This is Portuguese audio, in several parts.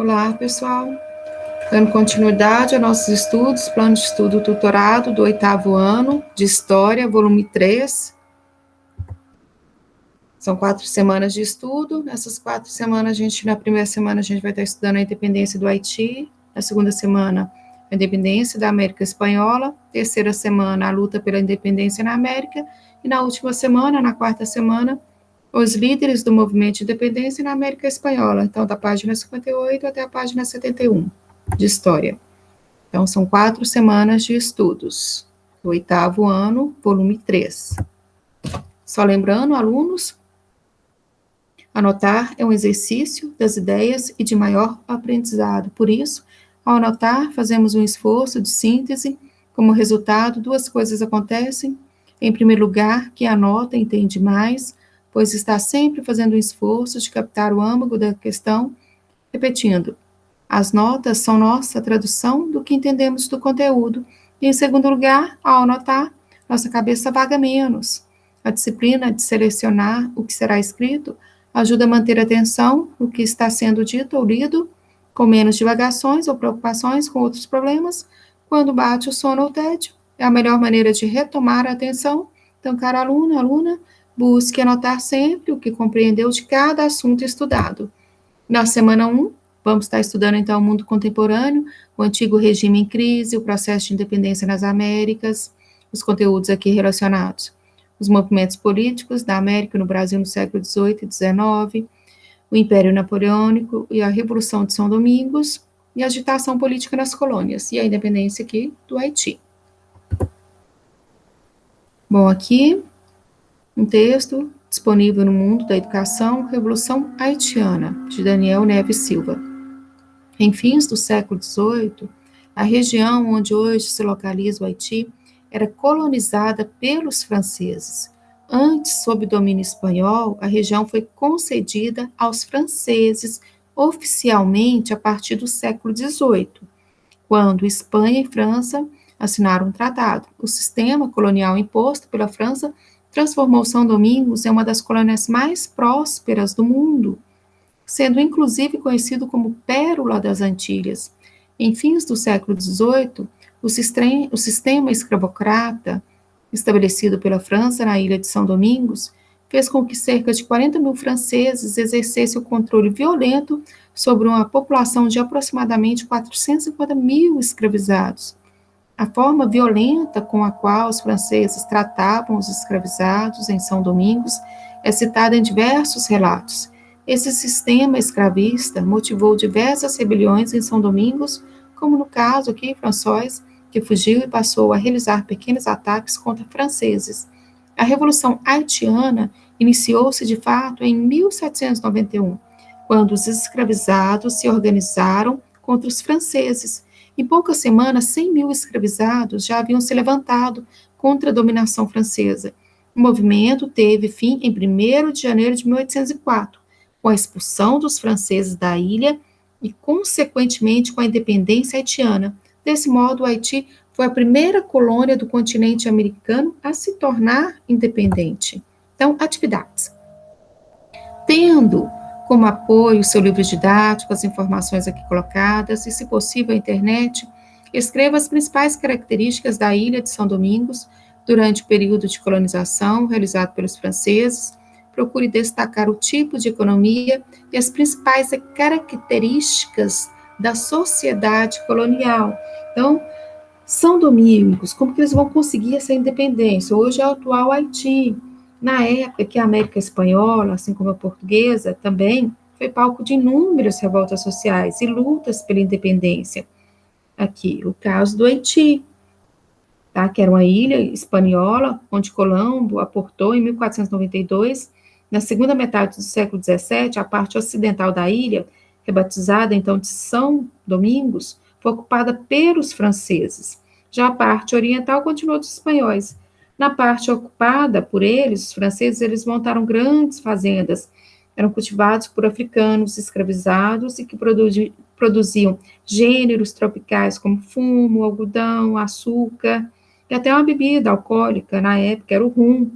Olá, pessoal. Dando continuidade aos nossos estudos, plano de estudo tutorado do 8º ano de História, volume 3. São 4 semanas de estudo. Nessas 4 semanas, na primeira semana, a gente vai estar estudando a independência do Haiti. Na segunda semana, a independência da América Espanhola. Terceira semana, a luta pela independência na América. E na última semana, na quarta semana, os líderes do movimento de independência na América Espanhola. Então, da página 58 até a página 71 de História. Então, são 4 semanas de estudos. Do 8º ano, volume 3. Só lembrando, alunos, anotar é um exercício das ideias e de maior aprendizado. Por isso, ao anotar, fazemos um esforço de síntese. Como resultado, 2 coisas acontecem. Em primeiro lugar, quem anota entende mais, pois está sempre fazendo um esforço de captar o âmago da questão. Repetindo, as notas são nossa tradução do que entendemos do conteúdo. E, em segundo lugar, ao anotar, nossa cabeça vaga menos. A disciplina de selecionar o que será escrito ajuda a manter a atenção no que está sendo dito ou lido, com menos divagações ou preocupações com outros problemas. Quando bate o sono ou o tédio, é a melhor maneira de retomar a atenção. Então, cara aluno, aluna, busque anotar sempre o que compreendeu de cada assunto estudado. Na semana 1, vamos estar estudando, então, o mundo contemporâneo, o antigo regime em crise, o processo de independência nas Américas, os conteúdos aqui relacionados. Os movimentos políticos da América no Brasil no século XVIII e XIX, o Império Napoleônico e a Revolução de São Domingos, e a agitação política nas colônias, e a independência aqui do Haiti. Bom, aqui, um texto disponível no Mundo da Educação, Revolução Haitiana, de Daniel Neves Silva. Em fins do século XVIII, a região onde hoje se localiza o Haiti era colonizada pelos franceses. Antes, sob domínio espanhol, a região foi concedida aos franceses oficialmente a partir do século XVIII, quando Espanha e França assinaram um tratado. O sistema colonial imposto pela França transformou São Domingos em uma das colônias mais prósperas do mundo, sendo inclusive conhecido como Pérola das Antilhas. Em fins do século XVIII, o sistema escravocrata estabelecido pela França na ilha de São Domingos fez com que cerca de 40 mil franceses exercessem o controle violento sobre uma população de aproximadamente 450 mil escravizados. A forma violenta com a qual os franceses tratavam os escravizados em São Domingos é citada em diversos relatos. Esse sistema escravista motivou diversas rebeliões em São Domingos, como no caso aqui, François, que fugiu e passou a realizar pequenos ataques contra franceses. A Revolução Haitiana iniciou-se, de fato, em 1791, quando os escravizados se organizaram contra os franceses. Em poucas semanas, 100 mil escravizados já haviam se levantado contra a dominação francesa. O movimento teve fim em 1º de janeiro de 1804, com a expulsão dos franceses da ilha e, consequentemente, com a independência haitiana. Desse modo, o Haiti foi a primeira colônia do continente americano a se tornar independente. Então, atividades. Tendo como apoio o seu livro didático, as informações aqui colocadas, e, se possível, a internet, escreva as principais características da ilha de São Domingos durante o período de colonização realizado pelos franceses. Procure destacar o tipo de economia e as principais características da sociedade colonial. Então, São Domingos, como que eles vão conseguir essa independência? Hoje é o atual Haiti. Na época que a América Espanhola, assim como a portuguesa, também foi palco de inúmeras revoltas sociais e lutas pela independência. Aqui, o caso do Haiti, tá? Que era uma ilha espanhola, onde Colombo aportou em 1492. Na segunda metade do século XVII, a parte ocidental da ilha, rebatizada então de São Domingos, foi ocupada pelos franceses. Já a parte oriental continuou dos espanhóis. Na parte ocupada por eles, os franceses, eles montaram grandes fazendas. Eram cultivados por africanos escravizados e que produziam gêneros tropicais como fumo, algodão, açúcar, e até uma bebida alcoólica, na época, era o rum.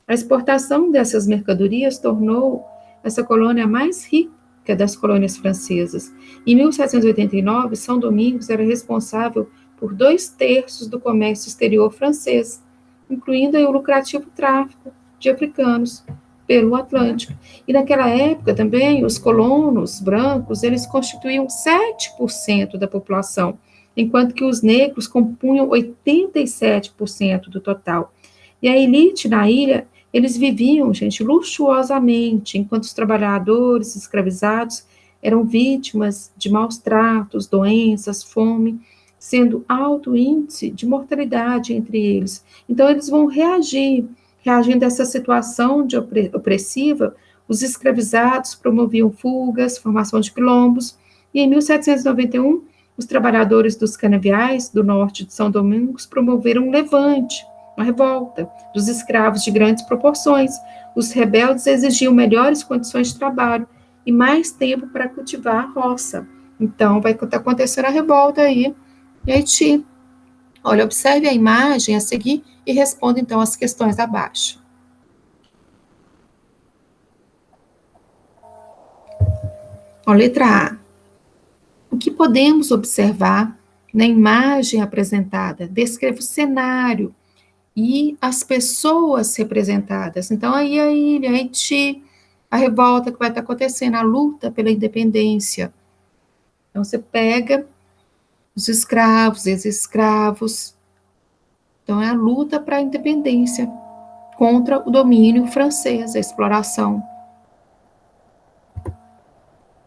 A exportação dessas mercadorias tornou essa colônia mais rica que é das colônias francesas. Em 1789, São Domingos era responsável por 2/3 do comércio exterior francês, incluindo o lucrativo tráfico de africanos pelo Atlântico. E naquela época também, os colonos brancos, eles constituíam 7% da população, enquanto que os negros compunham 87% do total. E a elite na ilha, eles viviam, gente, luxuosamente, enquanto os trabalhadores escravizados eram vítimas de maus tratos, doenças, fome, sendo alto índice de mortalidade entre eles. Então, eles vão reagindo a essa situação de opressiva. Os escravizados promoviam fugas, formação de quilombos, e em 1791, os trabalhadores dos canaviais do norte de São Domingos promoveram um levante, uma revolta dos escravos de grandes proporções. Os rebeldes exigiam melhores condições de trabalho e mais tempo para cultivar a roça. Então, vai estar acontecendo a revolta aí em Haiti. Olha, observe a imagem a seguir e responda, então, as questões abaixo. Ó, letra A. O que podemos observar na imagem apresentada? Descreva o cenário e as pessoas representadas. Então, aí a ilha, Haiti, a revolta que vai estar acontecendo, a luta pela independência. Então, você pega os escravos, ex-escravos. Então, é a luta para a independência contra o domínio francês, a exploração.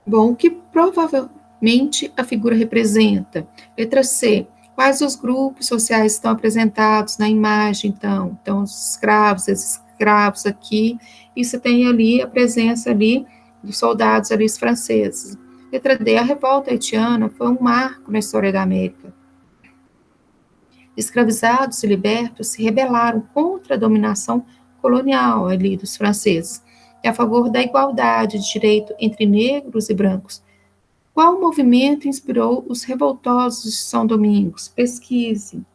Bom, o que provavelmente a figura representa? Letra C. Quais os grupos sociais estão apresentados na imagem, então? Então, os escravos, esses escravos aqui, e você tem ali a presença ali dos soldados ali franceses. Letra D. A revolta haitiana foi um marco na história da América. Escravizados e libertos se rebelaram contra a dominação colonial ali dos franceses, e a favor da igualdade de direito entre negros e brancos. Qual movimento inspirou os revoltosos de São Domingos? Pesquise.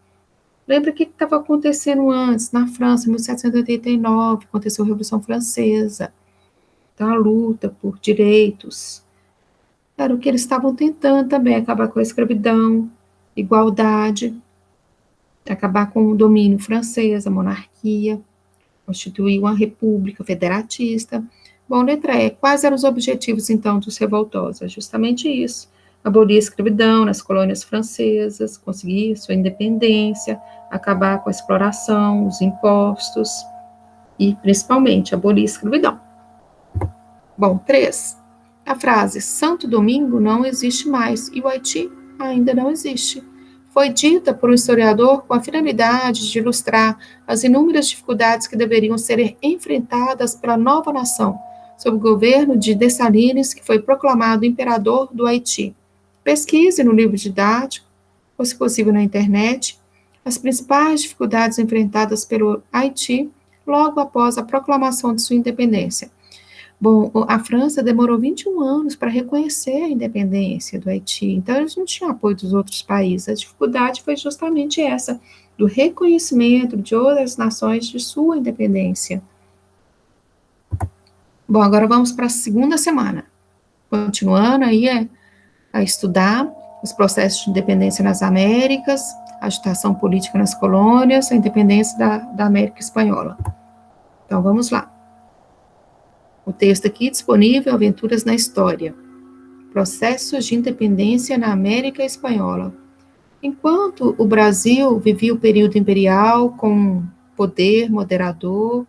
Lembra o que estava acontecendo antes, na França, em 1789, aconteceu a Revolução Francesa. Então, a luta por direitos. Era o que eles estavam tentando também, acabar com a escravidão, igualdade, acabar com o domínio francês, a monarquia, constituir uma república federatista. Bom, letra E. Quais eram os objetivos, então, dos revoltosos? É justamente isso. Abolir a escravidão nas colônias francesas, conseguir sua independência, acabar com a exploração, os impostos e, principalmente, abolir a escravidão. Bom, 3. A frase Santo Domingo não existe mais e o Haiti ainda não existe. Foi dita por um historiador com a finalidade de ilustrar as inúmeras dificuldades que deveriam ser enfrentadas pela nova nação, sob o governo de Dessalines, que foi proclamado imperador do Haiti. Pesquise no livro didático, ou se possível na internet, as principais dificuldades enfrentadas pelo Haiti logo após a proclamação de sua independência. Bom, a França demorou 21 anos para reconhecer a independência do Haiti, então eles não tinham apoio dos outros países. A dificuldade foi justamente essa, do reconhecimento de outras nações de sua independência. Bom, agora vamos para a segunda semana. Continuando aí a estudar os processos de independência nas Américas, a agitação política nas colônias, a independência da América Espanhola. Então, vamos lá. O texto aqui disponível, Aventuras na História. Processos de independência na América Espanhola. Enquanto o Brasil vivia o período imperial com poder moderador,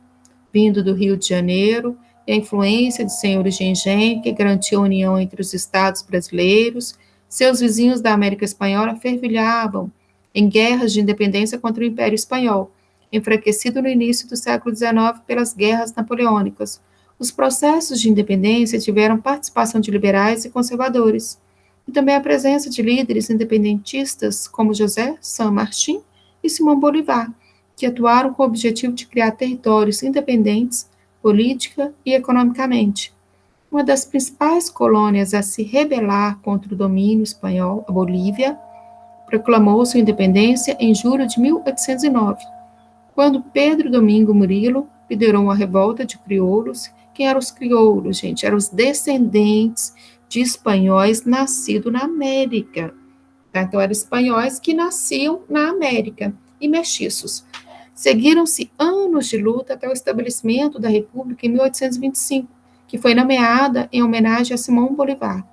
vindo do Rio de Janeiro, e a influência de senhores de engenho que garantia a união entre os estados brasileiros, seus vizinhos da América Espanhola fervilhavam em guerras de independência contra o Império Espanhol, enfraquecido no início do século XIX pelas guerras napoleônicas. Os processos de independência tiveram participação de liberais e conservadores, e também a presença de líderes independentistas como José San Martín e Simão Bolívar, que atuaram com o objetivo de criar territórios independentes, política e economicamente. Uma das principais colônias a se rebelar contra o domínio espanhol, a Bolívia, proclamou sua independência em julho de 1809, quando Pedro Domingo Murilo liderou uma revolta de crioulos Quem eram os crioulos, gente? Eram os descendentes de espanhóis nascidos na América. Tá? Então, eram espanhóis que nasciam na América e mestiços. Seguiram-se anos de luta até o estabelecimento da República em 1825, que foi nomeada em homenagem a Simão Bolívar.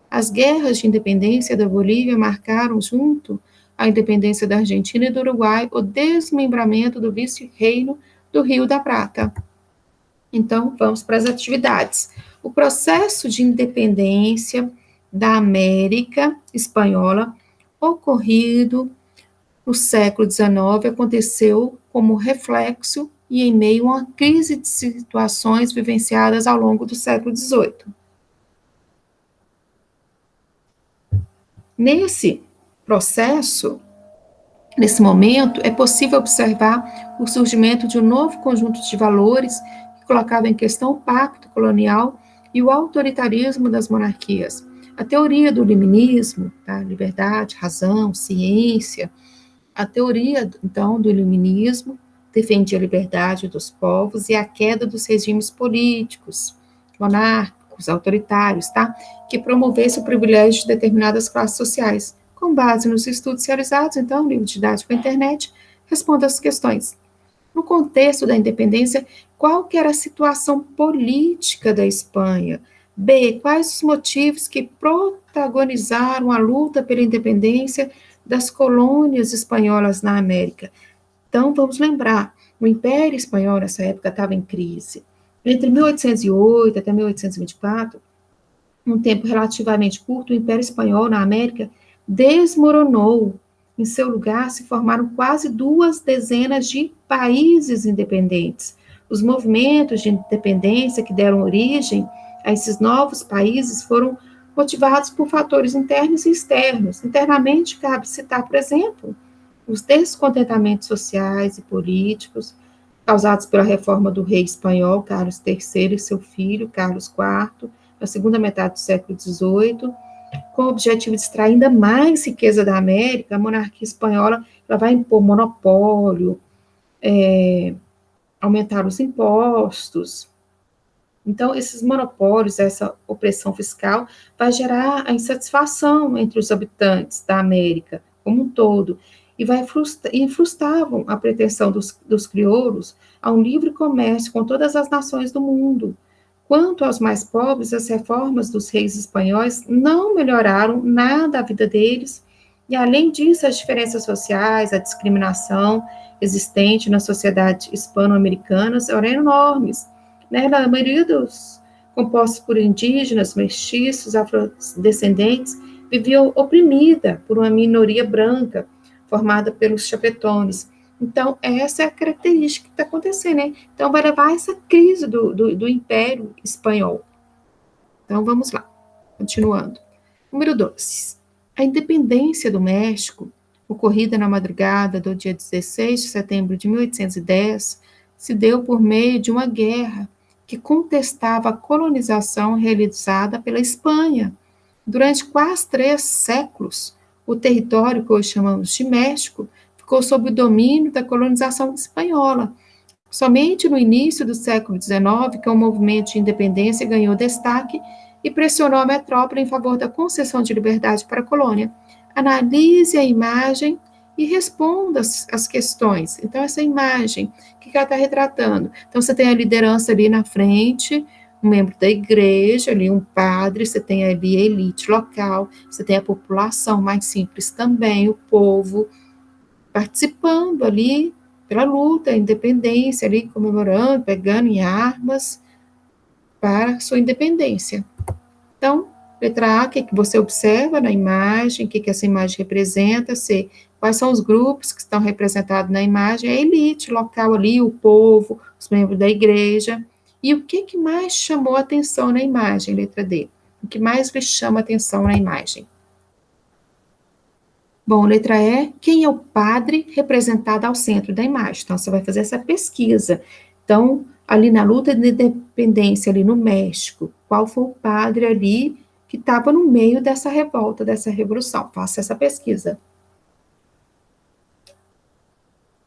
As guerras de independência da Bolívia marcaram, junto à independência da Argentina e do Uruguai, o desmembramento do vice-reino do Rio da Prata. Então, vamos para as atividades. O processo de independência da América Espanhola, ocorrido no século XIX, aconteceu como reflexo e em meio a uma crise de situações vivenciadas ao longo do século XVIII. Nesse processo, nesse momento, é possível observar o surgimento de um novo conjunto de valores que colocava em questão o pacto colonial e o autoritarismo das monarquias. A teoria do iluminismo, tá? Liberdade, razão, ciência. A teoria, então, do iluminismo defendia a liberdade dos povos e a queda dos regimes políticos, monárquicos, autoritários, tá? Que promovesse o privilégio de determinadas classes sociais. Com base nos estudos realizados, então, livro didático e internet, responda as questões. No contexto da independência, qual que era a situação política da Espanha? B. Quais os motivos que protagonizaram a luta pela independência das colônias espanholas na América? Então, vamos lembrar, o Império Espanhol, nessa época, estava em crise. Entre 1808 até 1824, um tempo relativamente curto, o Império Espanhol na América desmoronou. Em seu lugar, se formaram quase 2 dezenas de países independentes. Os movimentos de independência que deram origem a esses novos países foram motivados por fatores internos e externos. Internamente, cabe citar, por exemplo, os descontentamentos sociais e políticos causados pela reforma do rei espanhol Carlos III e seu filho, Carlos IV, na segunda metade do século XVIII, com o objetivo de extrair ainda mais riqueza da América. A monarquia espanhola ela vai impor monopólio, aumentar os impostos. Então, esses monopólios, essa opressão fiscal, vai gerar a insatisfação entre os habitantes da América como um todo, e frustravam a pretensão dos crioulos a um livre comércio com todas as nações do mundo. Quanto aos mais pobres, as reformas dos reis espanhóis não melhoraram nada a vida deles, e além disso, as diferenças sociais, a discriminação existente na sociedade hispano-americana eram enormes. Né? Na maioria dos compostos por indígenas, mestiços, afrodescendentes, viviam oprimida por uma minoria branca, formada pelos chapetones. Então, essa é a característica que está acontecendo, né? Então, vai levar a essa crise do Império Espanhol. Então, vamos lá, continuando. Número 2. A independência do México, ocorrida na madrugada do dia 16 de setembro de 1810, se deu por meio de uma guerra que contestava a colonização realizada pela Espanha. Durante quase 3 séculos, o território que hoje chamamos de México ficou sob o domínio da colonização espanhola. Somente no início do século XIX que o movimento de independência ganhou destaque e pressionou a metrópole em favor da concessão de liberdade para a colônia. Analise a imagem e responda as questões. Então, essa imagem, o que ela está retratando? Então, você tem a liderança ali na frente, um membro da igreja, ali um padre, você tem ali a elite local, você tem a população mais simples também, o povo, participando ali pela luta, a independência, ali comemorando, pegando em armas para a sua independência. Então, letra A, o que você observa na imagem, o que essa imagem representa? C, quais são os grupos que estão representados na imagem? A elite local ali, o povo, os membros da igreja. E o que mais chamou a atenção na imagem, letra D? O que mais lhe chama a atenção na imagem? Bom, letra E, quem é o padre representado ao centro da imagem? Então, você vai fazer essa pesquisa. Então, ali na luta de independência, ali no México, qual foi o padre ali que estava no meio dessa revolta, dessa revolução? Faça essa pesquisa.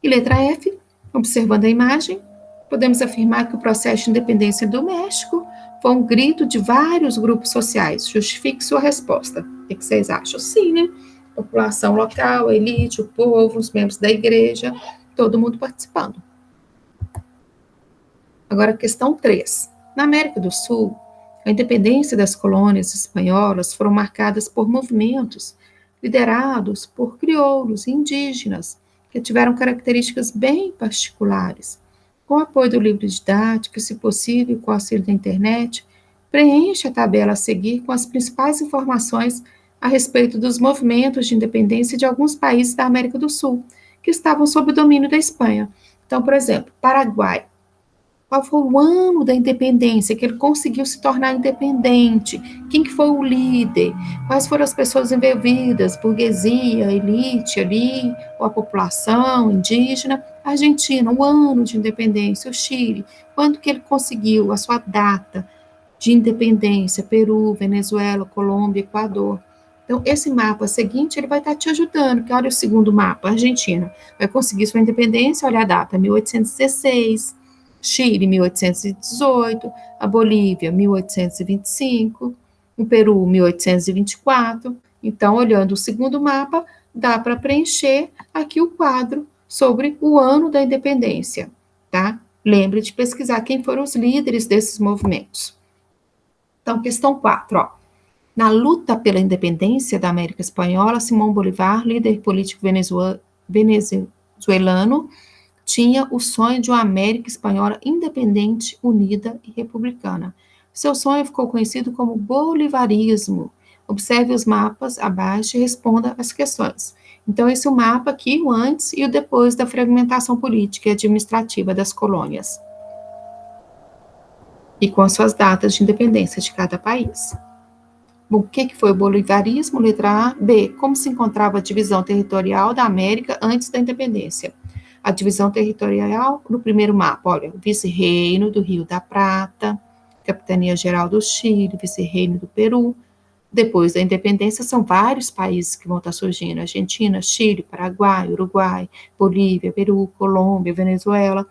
E letra F, observando a imagem, Podemos afirmar que o processo de independência do México foi um grito de vários grupos sociais. Justifique sua resposta. O que vocês acham? Sim, né? População local, a elite, o povo, os membros da igreja, todo mundo participando. Agora, questão 3. Na América do Sul, a independência das colônias espanholas foram marcadas por movimentos liderados por crioulos e indígenas, que tiveram características bem particulares. Com o apoio do livro didático, e, se possível, com o auxílio da internet, preencha a tabela a seguir com as principais informações a respeito dos movimentos de independência de alguns países da América do Sul, que estavam sob o domínio da Espanha. Então, por exemplo, Paraguai. Qual foi o ano da independência que ele conseguiu se tornar independente? Quem que foi o líder? Quais foram as pessoas envolvidas? Burguesia, elite ali, ou a população indígena? Argentina, o ano de independência. O Chile, quando que ele conseguiu a sua data de independência? Peru, Venezuela, Colômbia, Equador. Então, esse mapa seguinte, ele vai estar te ajudando, que olha o segundo mapa, Argentina, vai conseguir sua independência, olha a data, 1816, Chile, 1818, a Bolívia, 1825, o Peru, 1824. Então, olhando o segundo mapa, dá para preencher aqui o quadro sobre o ano da independência, tá? Lembre de pesquisar quem foram os líderes desses movimentos. Então, questão 4, ó. Na luta pela independência da América Espanhola, Simão Bolívar, líder político venezuelano, tinha o sonho de uma América Espanhola independente, unida e republicana. Seu sonho ficou conhecido como bolivarismo. Observe os mapas abaixo e responda as questões. Então, esse é o mapa aqui, o antes e o depois da fragmentação política e administrativa das colônias. E com as suas datas de independência de cada país. Bom, o que foi o bolivarismo? Letra A. B. Como se encontrava a divisão territorial da América antes da independência? A divisão territorial no primeiro mapa, olha, vice-reino do Rio da Prata, capitania-geral do Chile, vice-reino do Peru. Depois da independência, são vários países que vão estar surgindo: Argentina, Chile, Paraguai, Uruguai, Bolívia, Peru, Colômbia, Venezuela.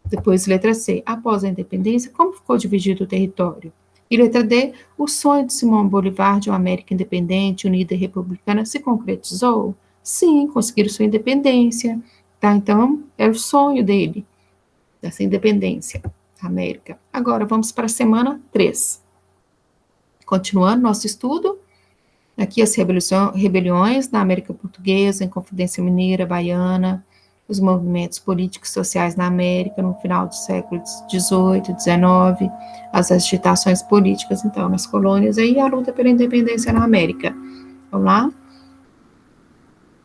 Depois, letra C. Após a independência, como ficou dividido o território? E letra D, o sonho de Simão Bolívar de uma América independente, unida e republicana se concretizou? Sim, conseguiram sua independência, tá? Então, é o sonho dele, dessa independência da América. Agora, vamos para a semana 3. Continuando nosso estudo, aqui as rebeliões na América Portuguesa, Inconfidência Mineira, Baiana, os movimentos políticos e sociais na América no final do século XVIII, XIX, as agitações políticas, então, nas colônias, e a luta pela independência na América. Vamos lá?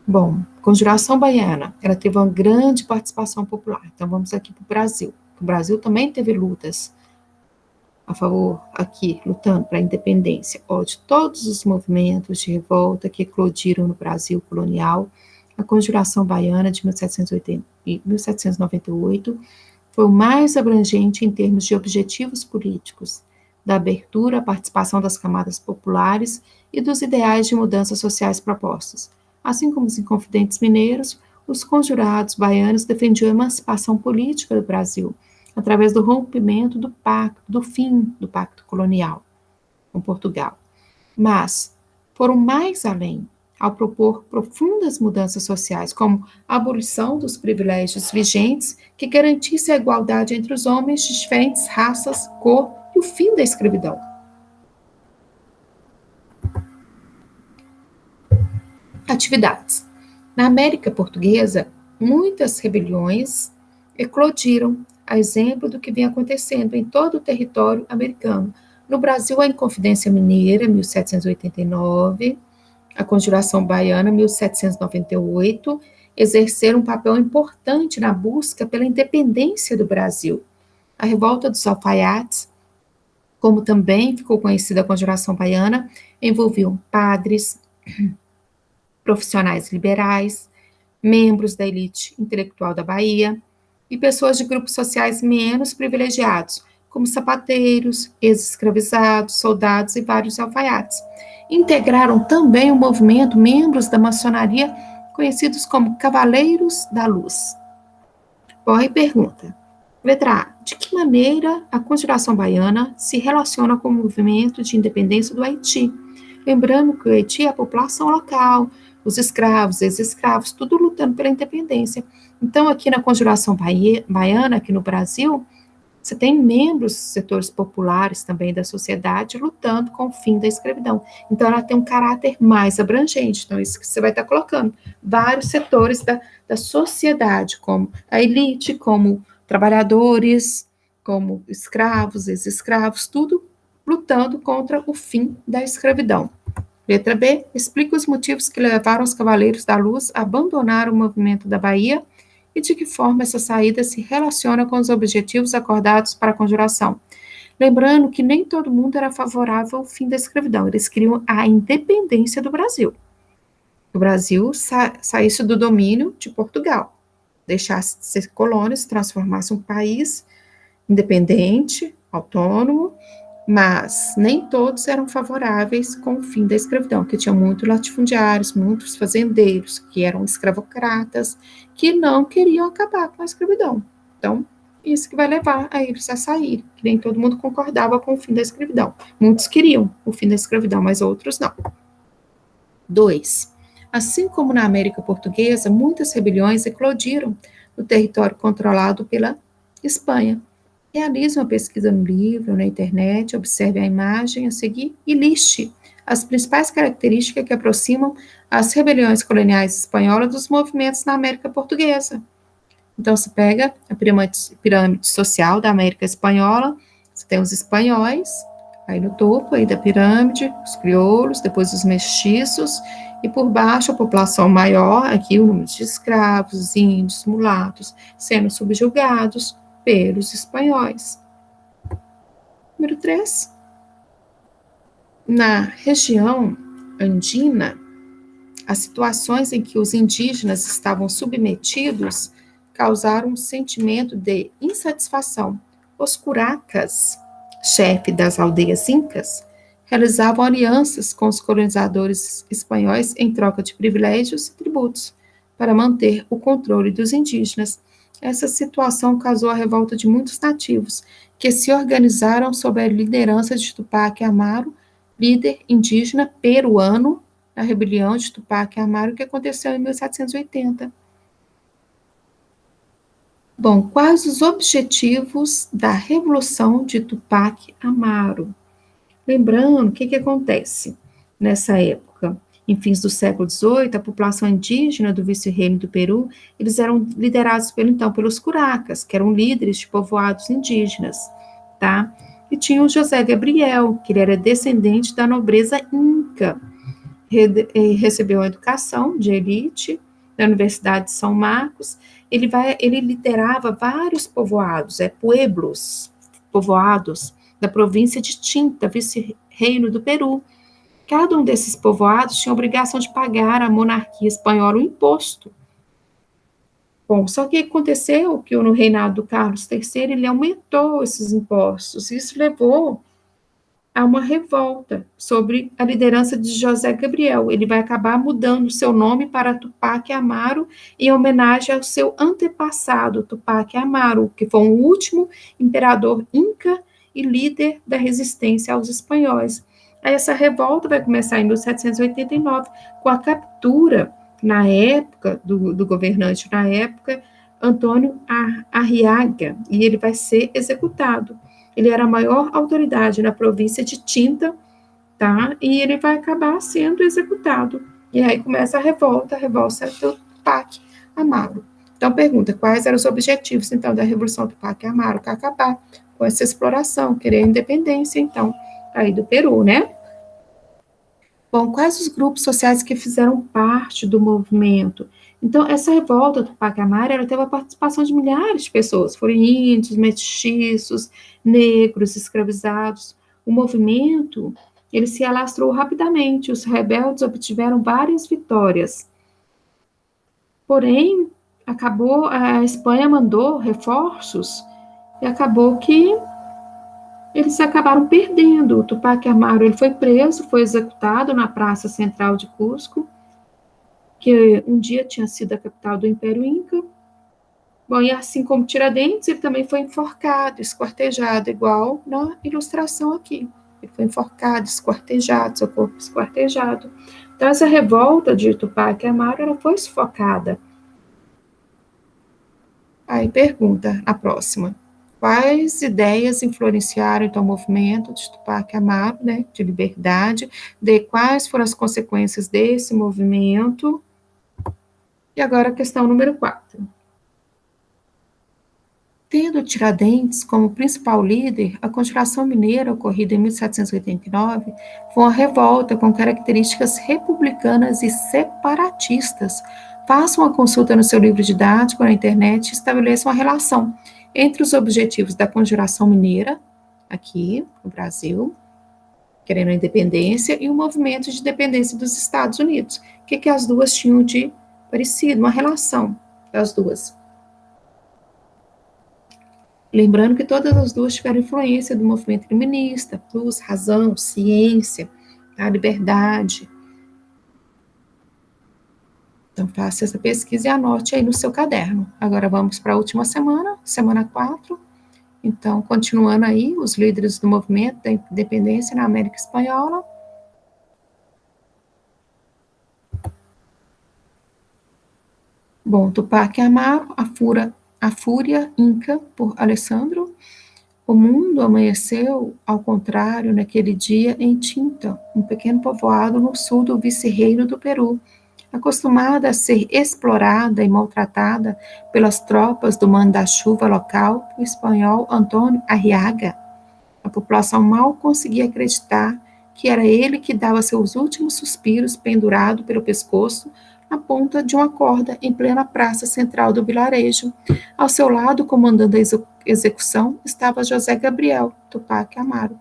Bom, Conjuração Baiana, ela teve uma grande participação popular. Então, vamos aqui para o Brasil. O Brasil também teve lutas a favor, aqui, lutando para a independência, de todos os movimentos de revolta que eclodiram no Brasil colonial. A Conjuração Baiana de 1780 e 1798 foi o mais abrangente em termos de objetivos políticos, da abertura à participação das camadas populares e dos ideais de mudanças sociais propostos. Assim como os Inconfidentes Mineiros, os Conjurados Baianos defendiam a emancipação política do Brasil, através do rompimento do fim do pacto colonial com Portugal. Mas foram mais além, ao propor profundas mudanças sociais, como a abolição dos privilégios vigentes que garantisse a igualdade entre os homens de diferentes raças, cor e o fim da escravidão. Atividades. Na América Portuguesa, muitas rebeliões eclodiram, a exemplo do que vem acontecendo em todo o território americano. No Brasil, a Inconfidência Mineira, 1789, a Conjuração Baiana, 1798, exerceram um papel importante na busca pela independência do Brasil. A Revolta dos Alfaiates, como também ficou conhecida a Conjuração Baiana, envolviam padres, profissionais liberais, membros da elite intelectual da Bahia e pessoas de grupos sociais menos privilegiados, como sapateiros, ex-escravizados, soldados e vários alfaiates. Integraram também o movimento membros da maçonaria, conhecidos como Cavaleiros da Luz. Bom, aí pergunta, Letra A. De que maneira a Conjuração Baiana se relaciona com o movimento de independência do Haiti? Lembrando que o Haiti é a população local, os escravos, ex-escravos, tudo lutando pela independência. Então, aqui na Conjuração Baiana, aqui no Brasil, você tem membros, setores populares também da sociedade, lutando com o fim da escravidão. Então, ela tem um caráter mais abrangente. Então, isso que você vai estar colocando. Vários setores da sociedade, como a elite, como trabalhadores, como escravos, ex-escravos, tudo lutando contra o fim da escravidão. Letra B. Explica os motivos que levaram os Cavaleiros da Luz a abandonar o movimento da Bahia e de que forma essa saída se relaciona com os objetivos acordados para a conjuração. Lembrando que nem todo mundo era favorável ao fim da escravidão, eles queriam a independência do Brasil. O Brasil saísse do domínio de Portugal, deixasse de ser colônia, se transformasse em um país independente, autônomo, mas nem todos eram favoráveis com o fim da escravidão, que tinha muitos latifundiários, muitos fazendeiros, que eram escravocratas, que não queriam acabar com a escravidão. Então, isso que vai levar a eles a sair, que nem todo mundo concordava com o fim da escravidão. Muitos queriam o fim da escravidão, mas outros não. 2. Assim como na América Portuguesa, muitas rebeliões eclodiram no território controlado pela Espanha. Realize uma pesquisa no livro, na internet, observe a imagem a seguir e liste as principais características que aproximam as rebeliões coloniais espanholas dos movimentos na América Portuguesa. Então, você pega a pirâmide social da América Espanhola, você tem os espanhóis, aí no topo aí da pirâmide, os crioulos, depois os mestiços, e por baixo a população maior, aqui o número de escravos, índios, mulatos, sendo subjugados pelos espanhóis. Número 3. Na região andina, as situações em que os indígenas estavam submetidos causaram um sentimento de insatisfação. Os curacas, chefe das aldeias incas, realizavam alianças com os colonizadores espanhóis em troca de privilégios e tributos para manter o controle dos indígenas. Essa situação causou a revolta de muitos nativos, que se organizaram sob a liderança de Tupac Amaru, líder indígena peruano, na rebelião de Tupac Amaru, que aconteceu em 1780. Bom, quais os objetivos da Revolução de Tupac Amaru? Lembrando, o que acontece nessa época? Em fins do século XVIII, a população indígena do vice-reino do Peru, eles eram liderados pelos curacas, que eram líderes de povoados indígenas, tá? E tinha o José Gabriel, que ele era descendente da nobreza inca, recebeu a educação de elite da Universidade de São Marcos. Ele liderava vários povoados, pueblos, povoados da província de Tinta, vice-reino do Peru. Cada um desses povoados tinha a obrigação de pagar à monarquia espanhola um imposto. Bom, só que aconteceu que no reinado do Carlos III, ele aumentou esses impostos. Isso levou a uma revolta sobre a liderança de José Gabriel. Ele vai acabar mudando seu nome para Tupac Amaru, em homenagem ao seu antepassado, Tupac Amaru, que foi o último imperador inca e líder da resistência aos espanhóis. Aí essa revolta vai começar em 1789, com a captura, na época, do governante na época, Antônio Arriaga, e ele vai ser executado. Ele era a maior autoridade na província de Tinta, tá? E ele vai acabar sendo executado. E aí começa a revolta do Tupac Amaru. Então, pergunta, quais eram os objetivos, então, da Revolução do Tupac Amaru? Para acabar com essa exploração, querer a independência, então, aí do Peru, né? Bom, quais os grupos sociais que fizeram parte do movimento? Então, essa revolta do Tupac Amaru, ela teve a participação de milhares de pessoas, foram índios, mestiços, negros, escravizados. O movimento, ele se alastrou rapidamente, os rebeldes obtiveram várias vitórias. Porém, a Espanha mandou reforços e acabou que eles acabaram perdendo. O Tupac Amaru, ele foi preso, foi executado na Praça Central de Cusco, que um dia tinha sido a capital do Império Inca. Bom, e assim como Tiradentes, ele também foi enforcado, esquartejado, igual na ilustração aqui. Ele foi enforcado, esquartejado, seu corpo esquartejado. Então, essa revolta de Tupac Amaru, ela foi sufocada. Aí pergunta a próxima. Quais ideias influenciaram então o movimento de Tupac Amaru, né, de liberdade? De quais foram as consequências desse movimento? E agora a questão número 4. Tendo Tiradentes como principal líder, a Conjuração Mineira, ocorrida em 1789, foi uma revolta com características republicanas e separatistas. Faça uma consulta no seu livro didático na internet e estabeleça uma relação entre os objetivos da Conjuração Mineira, aqui no Brasil, querendo a independência, e o movimento de independência dos Estados Unidos. O que as duas tinham de parecido? Uma relação das duas. Lembrando que todas as duas tiveram influência do movimento feminista, luz, razão, ciência, a liberdade. Então, faça essa pesquisa e anote aí no seu caderno. Agora vamos para a última semana, semana 4. Então, continuando aí, os líderes do movimento da independência na América Espanhola. Bom, Tupac Amaru, a Fúria Inca, por Alessandro. O mundo amanheceu, ao contrário, naquele dia em Tinta, um pequeno povoado no sul do vice-reino do Peru, acostumada a ser explorada e maltratada pelas tropas do manda-chuva local, o espanhol Antônio Arriaga. A população mal conseguia acreditar que era ele que dava seus últimos suspiros pendurado pelo pescoço na ponta de uma corda em plena praça central do vilarejo. Ao seu lado, comandando a execução, estava José Gabriel Tupac Amaru,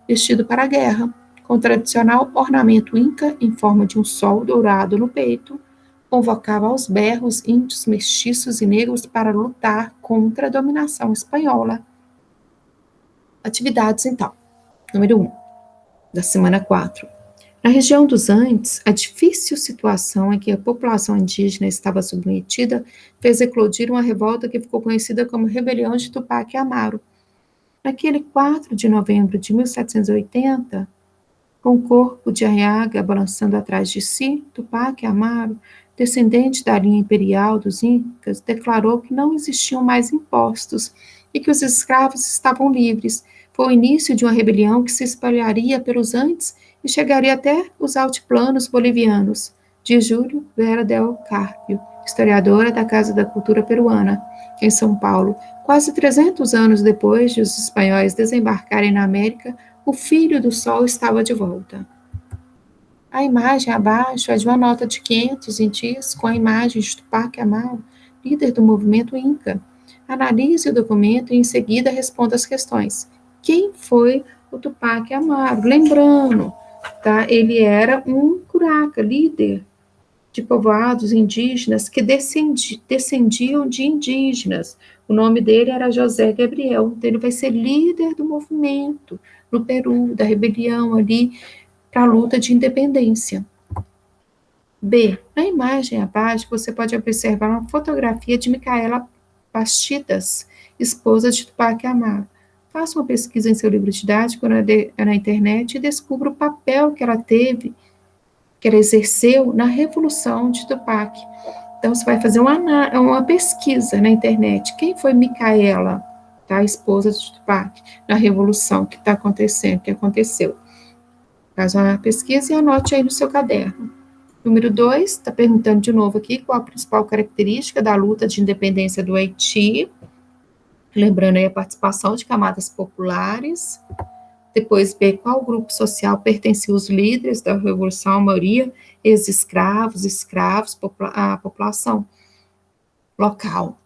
vestido para a guerra, com o tradicional ornamento inca em forma de um sol dourado no peito. Convocava aos berros índios, mestiços e negros para lutar contra a dominação espanhola. Atividades, então. Número 1, da semana 4. Na região dos Andes, a difícil situação em que a população indígena estava submetida fez eclodir uma revolta que ficou conhecida como Rebelião de Tupac Amaru. Naquele 4 de novembro de 1780, com o corpo de Arriaga balançando atrás de si, Tupac Amaru, descendente da linha imperial dos Incas, declarou que não existiam mais impostos e que os escravos estavam livres. Foi o início de uma rebelião que se espalharia pelos Andes e chegaria até os altiplanos bolivianos. De Júlio Vera del Carpio, historiadora da Casa da Cultura Peruana, em São Paulo. Quase 300 anos depois de os espanhóis desembarcarem na América, o filho do sol estava de volta. A imagem abaixo é de uma nota de 500 indígenas com a imagem de Tupac Amaru, líder do movimento Inca. Analise o documento e em seguida responda as questões. Quem foi o Tupac Amaru? Lembrando, tá? Ele era um curaca, líder de povoados indígenas que descendiam de indígenas. O nome dele era José Gabriel. Então, ele vai ser líder do movimento no Peru, da rebelião ali para a luta de independência. B. Na imagem abaixo, você pode observar uma fotografia de Micaela Bastidas, esposa de Tupac Amaru. Faça uma pesquisa em seu livro didático na internet e descubra o papel que ela teve, que ela exerceu na Revolução de Tupac. Então, você vai fazer uma pesquisa na internet. Quem foi Micaela, tá? A esposa de Tupac, na Revolução que está acontecendo, que aconteceu. Faz uma pesquisa e anote aí no seu caderno. Número 2, está perguntando de novo aqui qual a principal característica da luta de independência do Haiti. Lembrando aí a participação de camadas populares. Depois, B, qual grupo social pertencia os líderes da Revolução, a maioria, ex-escravos, escravos, a população local.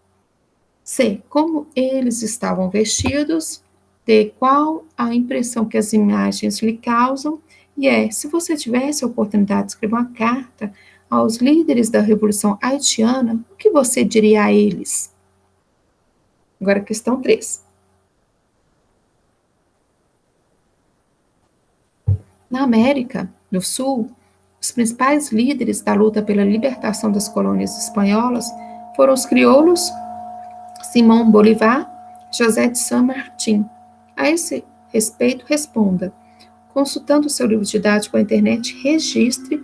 C, como eles estavam vestidos. D, qual a impressão que as imagens lhe causam. E se você tivesse a oportunidade de escrever uma carta aos líderes da Revolução Haitiana, o que você diria a eles? Agora, questão 3. Na América do Sul, os principais líderes da luta pela libertação das colônias espanholas foram os crioulos Simão Bolivar, José de San Martín. A esse respeito, responda. Consultando o seu livro didático à internet, registre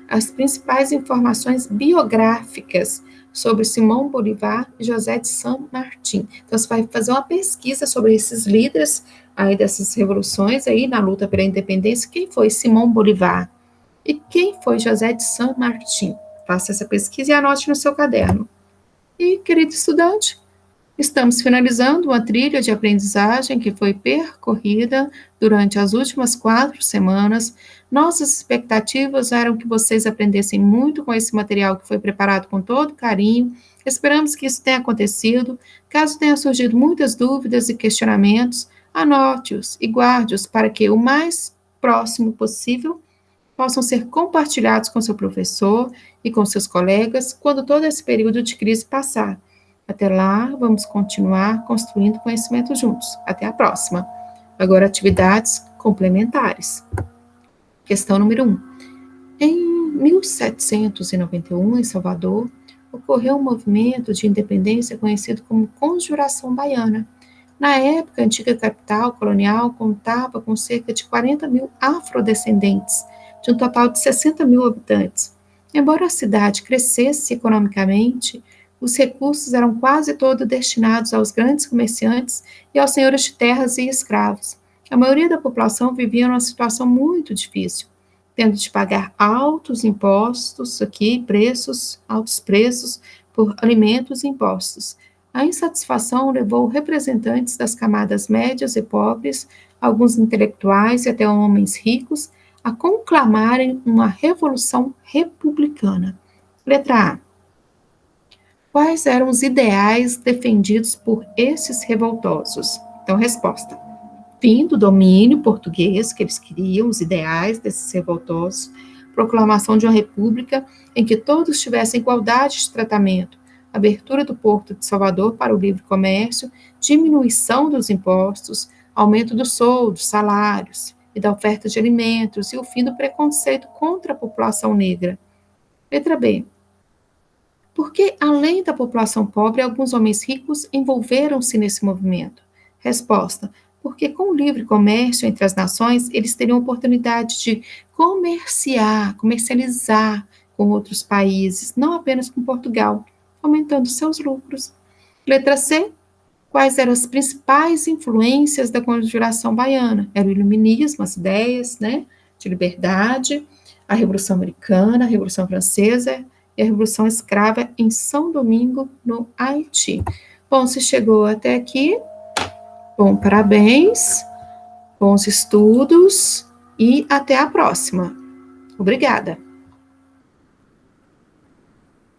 as principais informações biográficas sobre Simão Bolivar e José de San Martín. Então, você vai fazer uma pesquisa sobre esses líderes aí dessas revoluções aí na luta pela independência. Quem foi Simão Bolivar? E quem foi José de San Martín? Faça essa pesquisa e anote no seu caderno. E, querido estudante, estamos finalizando uma trilha de aprendizagem que foi percorrida durante as últimas 4 semanas. Nossas expectativas eram que vocês aprendessem muito com esse material que foi preparado com todo carinho. Esperamos que isso tenha acontecido. Caso tenham surgido muitas dúvidas e questionamentos, anote-os e guarde-os para que o mais próximo possível possam ser compartilhados com seu professor e com seus colegas quando todo esse período de crise passar. Até lá, vamos continuar construindo conhecimento juntos. Até a próxima. Agora, atividades complementares. Questão número 1. Em 1791, em Salvador, ocorreu um movimento de independência conhecido como Conjuração Baiana. Na época, a antiga capital colonial contava com cerca de 40 mil afrodescendentes, de um total de 60 mil habitantes. Embora a cidade crescesse economicamente, os recursos eram quase todos destinados aos grandes comerciantes e aos senhores de terras e escravos. A maioria da população vivia numa situação muito difícil, tendo de pagar altos impostos altos preços por alimentos e impostos. A insatisfação levou representantes das camadas médias e pobres, alguns intelectuais e até homens ricos, a conclamarem uma revolução republicana. Letra A. Quais eram os ideais defendidos por esses revoltosos? Então, resposta. Fim do domínio português, que eles queriam, os ideais desses revoltosos, proclamação de uma república em que todos tivessem igualdade de tratamento, abertura do Porto de Salvador para o livre comércio, diminuição dos impostos, aumento dos soldos, salários e da oferta de alimentos e o fim do preconceito contra a população negra. Letra B. Porque, além da população pobre, alguns homens ricos envolveram-se nesse movimento? Resposta. Porque com o livre comércio entre as nações, eles teriam oportunidade de comercializar com outros países, não apenas com Portugal, aumentando seus lucros. Letra C. Quais eram as principais influências da Conjuração Baiana? Era o iluminismo, as ideias, de liberdade, a Revolução Americana, a Revolução Francesa e a Revolução Escrava em São Domingo, no Haiti. Bom, se chegou até aqui, bom, parabéns, bons estudos e até a próxima. Obrigada.